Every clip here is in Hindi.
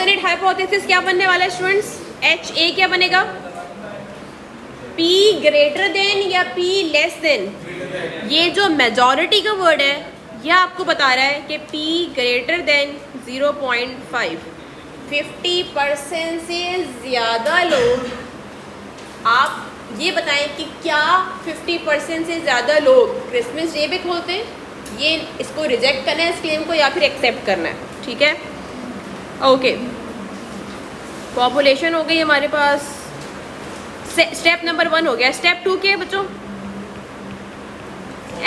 अल्टरनेट हाइपोथेसिस क्या बनने वाला है स्टूडेंट्स? एच ए क्या बनेगा? P ग्रेटर देन या P लेस देन? ये जो मेजॉरिटी का वर्ड है यह आपको बता रहा है कि P ग्रेटर देन 0.5। 50% से ज़्यादा लोग, आप ये बताएं कि क्या 50% से ज़्यादा लोग क्रिसमस डे पे खोलते हैं? ये इसको रिजेक्ट करना है इस क्लेम को या फिर एक्सेप्ट करना है? ठीक है, ओके। पॉपुलेशन हो गई हमारे पास, स्टेप नंबर 1 हो गया। स्टेप 2 क्या है बच्चों?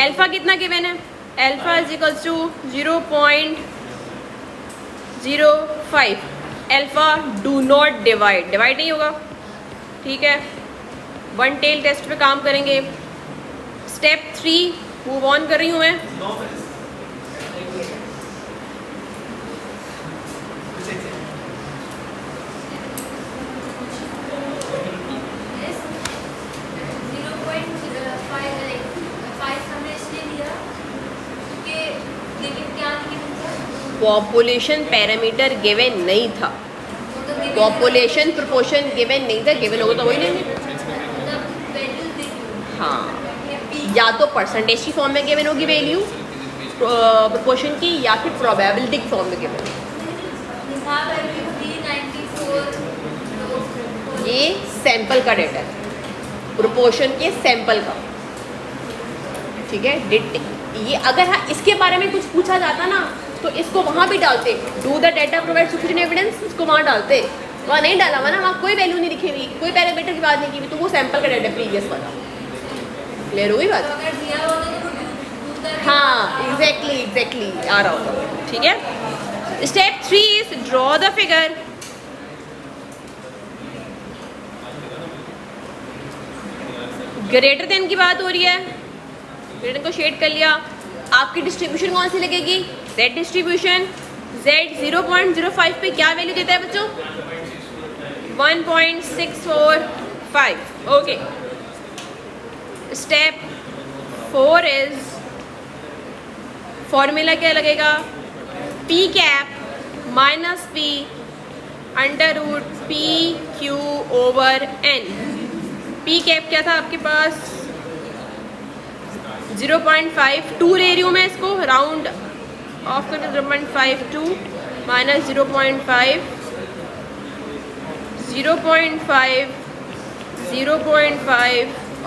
अल्फा कितना गिवन है? Alpha is equals to 0.05। Alpha do not divide, divide नहीं होगा, ठीक है। वन टेल टेस्ट पे काम करेंगे। स्टेप 3 मूव ऑन कर रही हूँ मैं। पॉपुलेशन पैरामीटर गिवन नहीं था, पॉपुलेशन प्रोपोर्शन गिवन नहीं था। गिवन होगा तो वही लेंगे। हाँ, या तो परसेंटेज की फॉर्म में गिवन होगी वैल्यू प्रोपोर्शन की, या फिर प्रोबेबिलिटी की फॉर्म में गिवन। ये सैंपल का डेटा है, प्रोपोर्शन के सैंपल का, ठीक है। ये अगर हाँ इसके बारे में कुछ पूछा जाता ना तो इसको वहाँ भी डालते, do the data provide sufficient evidence, इसको वहाँ डालते। वहाँ नहीं डाला हुआ ना, वहाँ कोई वैल्यू नहीं लिखी हुई, कोई पैरामीटर की बात नहीं की हुई, तो वो सैंपल का डेटा प्रीवियस वाला। क्लियर हुई बात? हाँ, एग्जैक्टली आ रहा होगा, ठीक है। Step 3 is draw the figure. Greater than की बात हो रही है, ग्रेटर को शेड कर लिया। आपकी डिस्ट्रीब्यूशन कौन सी लगेगी? Z distribution. Z 0.05 पे क्या वैल्यू देता है बच्चों? 1.645। ओके। स्टेप 4 इज, फॉर्मूला क्या लगेगा? P cap minus P under root PQ over N। P cap क्या था आपके पास? 0.52 ले रही हूँ मैं, इसको राउंड ऑफ करके 0.52 माइनस 0.5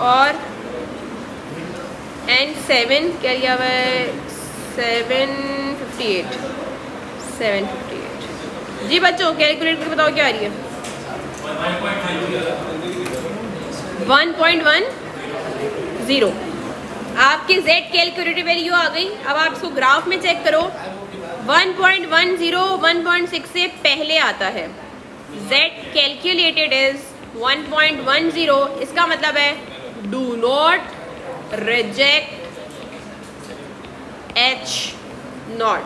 और एंड 7 क्या लिया हुआ है? 758 जी बच्चों, कैलकुलेट करके बताओ क्या आ रही है? 1.10। आपकी Z कैलकुलेटेड वैल्यू आ गई। अब आप इसको ग्राफ में चेक करो। 1.10 1.6 से पहले आता है। Z calculated is 1.10। इसका मतलब है do not reject H0।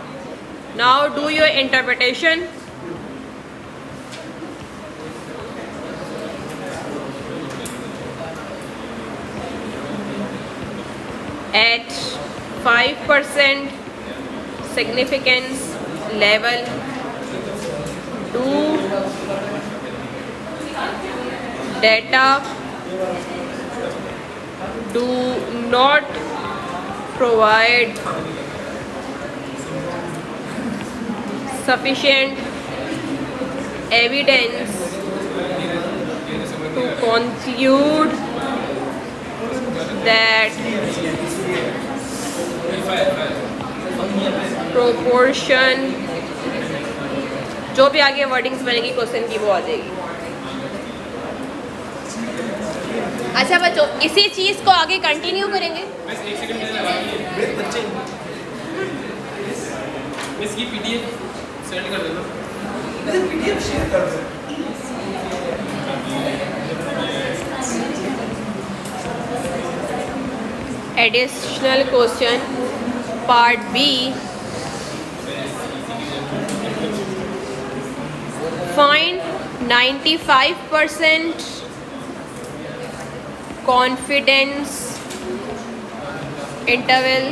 Now do your interpretation. At 5% significance level, do data do not provide sufficient evidence to conclude that proportion, जो भी आगे वर्डिंग्स बनेगी क्वेश्चन की वो आ जाएगी। अच्छा बच्चों, इसी चीज़ को आगे कंटिन्यू करेंगे। इसकी PDF सेंड कर देना। PDF शेयर कर दो। Additional question part B, find 95% confidence interval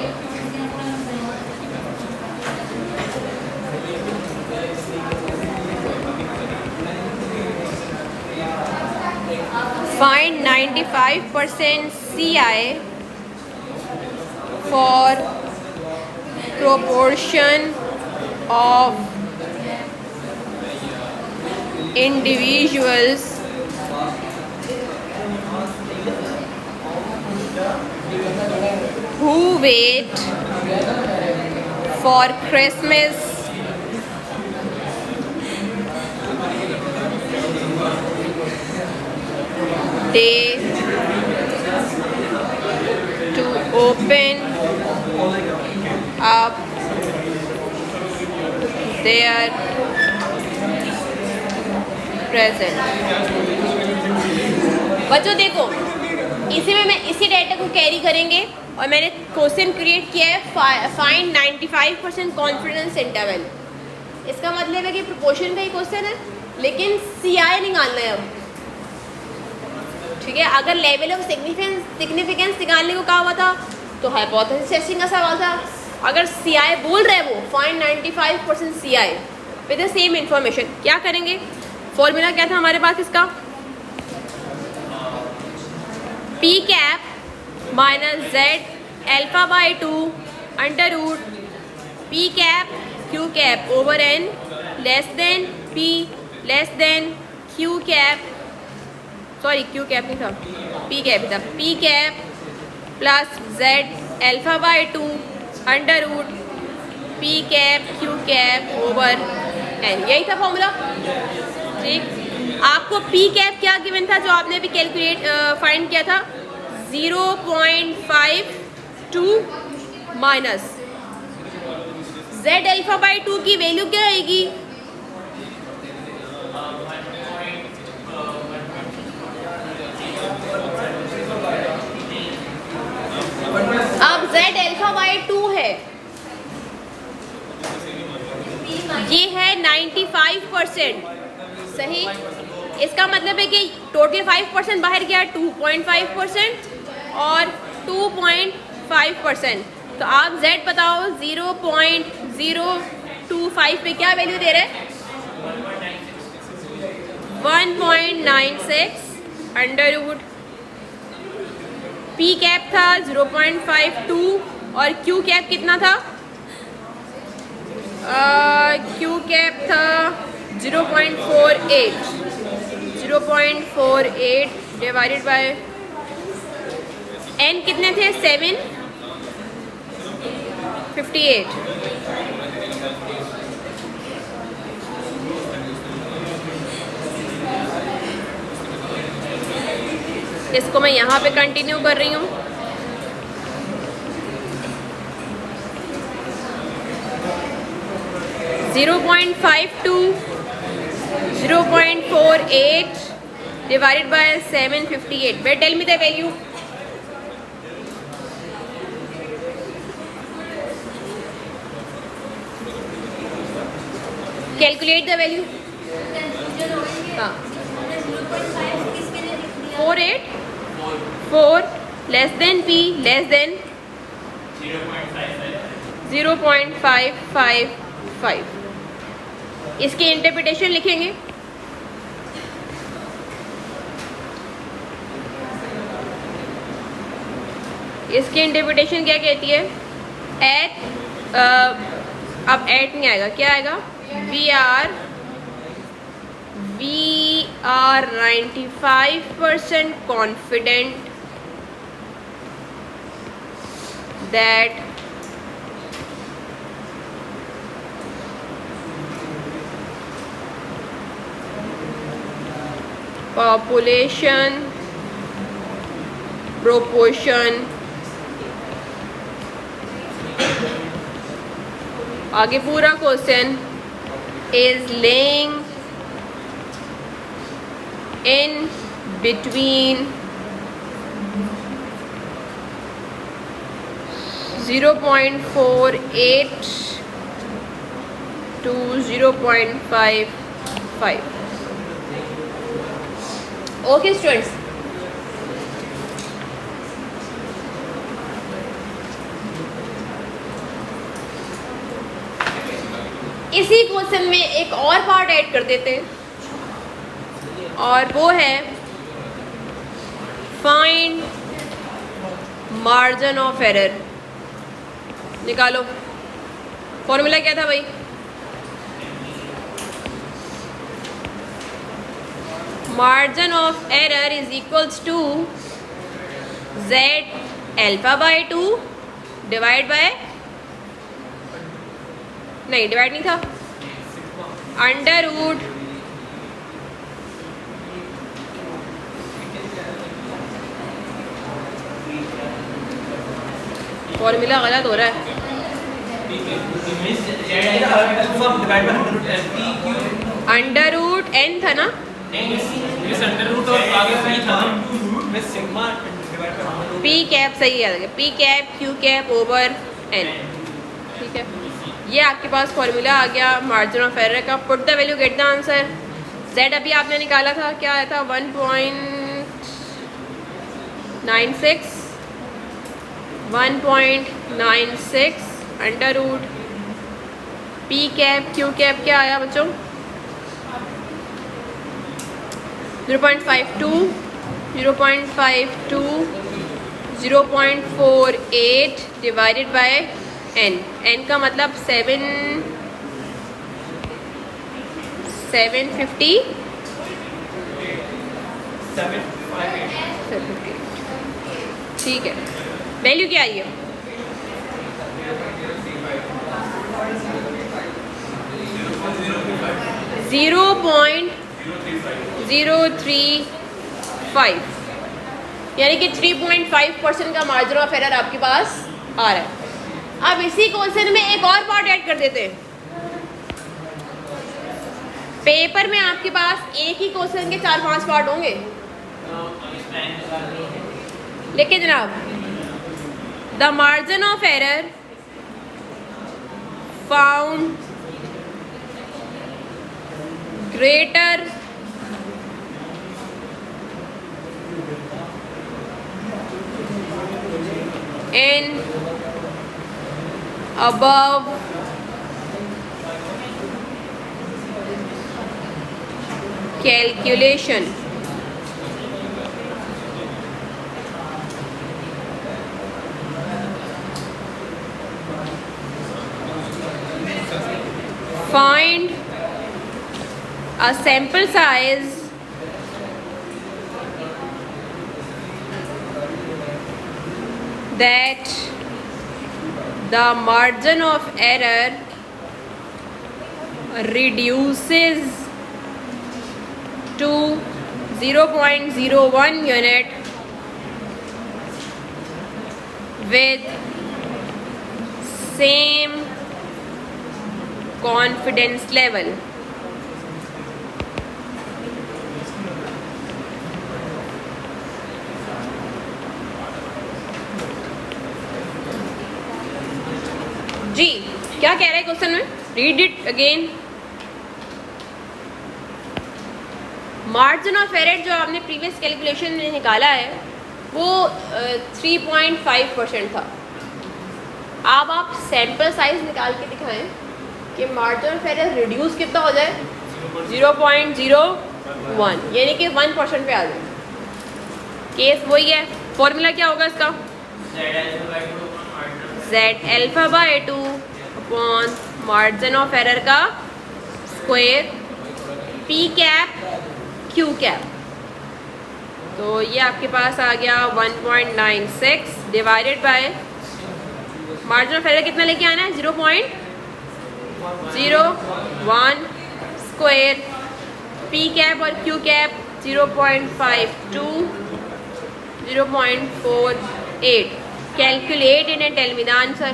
Find 95% CI for proportion of individuals who wait for Christmas Day to open up their present। बच्चों देखो, इसी में मैं इसी डेटा को कैरी करेंगे और मैंने क्वेश्चन क्रिएट किया है फाइंड 95% कॉन्फिडेंस इंटरवल। इसका मतलब है कि प्रोपोर्शन का ही क्वेश्चन है, लेकिन CI निकालना है अब। ठीक है, अगर लेवल ऑफ सिग्निफिकेंस निकालने को कहा हुआ था तो हाइपोथेसिस टेस्टिंग का सवाल था। अगर CI बोल रहे हैं वो find 95% CI with the same information, क्या करेंगे? फॉर्मूला क्या था हमारे पास इसका? P cap minus Z alpha by 2 under root P cap Q cap over N less than P less than Q cap, sorry Q cap नहीं था, P कैप था, P cap plus Z alpha by 2 under root P cap Q cap over N। यही था फॉर्मूला। ठीक, आपको P कैप क्या गिवन था जो आपने भी कैलकुलेट फाइंड किया था? 0.52 माइनस Z अल्फा बाई 2 की वैल्यू क्या आएगी? अब Z अल्फा बाई 2 है, ये है 95%। सही, इसका मतलब है कि टोटल 5% बाहर गया, 2.5% और 2.5%। तो आप Z बताओ 0.025 पे क्या वैल्यू दे रहे हैं? 1.96 अंडर रूट P कैप था 0.52 और Q कैप कितना था? Q कैप था 0.48 डिवाइडेड बाय N कितने थे? 758। इसको मैं यहाँ पे कंटिन्यू कर रही हूँ। Zero point 0.48 divided by 758. Where tell me the value? Calculate the value. हाँ, 484 less than P less than 0.555। इसकी इंटरप्रिटेशन लिखेंगे। इसकी इंटरप्रिटेशन क्या कहती है? एट, अब एट नहीं आएगा, क्या आएगा? We are 95% confident that population proportion आगे पूरा question is laying in between 0.48 to 0.55। Okay students, इसी क्वेश्चन में एक और पार्ट ऐड कर देते हैं और वो है फाइंड मार्जिन ऑफ एरर, निकालो। फॉर्मूला क्या था भाई? Margin of error is equals to z alpha by 2 divide by, नहीं डिवाइड नहीं था, अंडर रूट फॉर्मूला गलत हो रहा है। अंडर रूट n था ना, मिस अंडर रूट और आगे पी था ना, सिग्मा p कैप सही है, p cap q cap over n, ठीक है। ये आपके पास फॉर्मूला आ गया मार्जिन ऑफ एरर का। Put the value get the answer. z अभी आपने निकाला था, क्या आया था? 1.96 under root p cap q cap क्या आया बच्चों? 0.52 0.48 डिवाइडेड बाय n। n का मतलब 750 ठीक है। वैल्यू क्या आई है? .035 यानी कि 3.5% का मार्जिन ऑफ एरर आपके पास आ रहा है। अब इसी क्वेश्चन में एक और पार्ट ऐड कर देते हैं। पेपर में आपके पास एक ही क्वेश्चन के 4-5 पार्ट होंगे, लेकिन जनाब the margin of error found greater in above calculation find a sample size that the margin of error reduces to 0.01 unit with same confidence level. जी क्या कह रहे हैं क्वेश्चन में? Read it again. Margin of error जो आपने प्रीवियस कैलकुलेशन में निकाला है वो 3.5% था। अब आप सैंपल साइज निकाल के दिखाएं कि मार्जिन ऑफ एरर रिड्यूस कितना हो जाए? 0.01 यानी कि 1% पे आ जाए। केस वही है। फॉर्मूला क्या होगा इसका? z alpha by 2 upon margin of error का square p cap q cap. तो ये आपके पास आ गया 1.96 divided by margin of error कितना लेके आना है? 0.01 स्क्वायर p कैप और q cap 0.52 0.48। Calculate it and tell me the answer.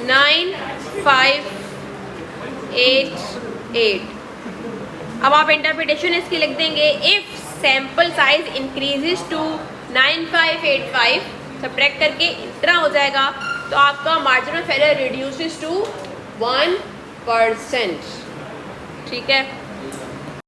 9588। अब आप इंटरप्रिटेशन इसकी लिख देंगे। If sample size increases to 9585 subtract करके इतना हो जाएगा तो आपका margin of error reduces to 1%। ठीक है।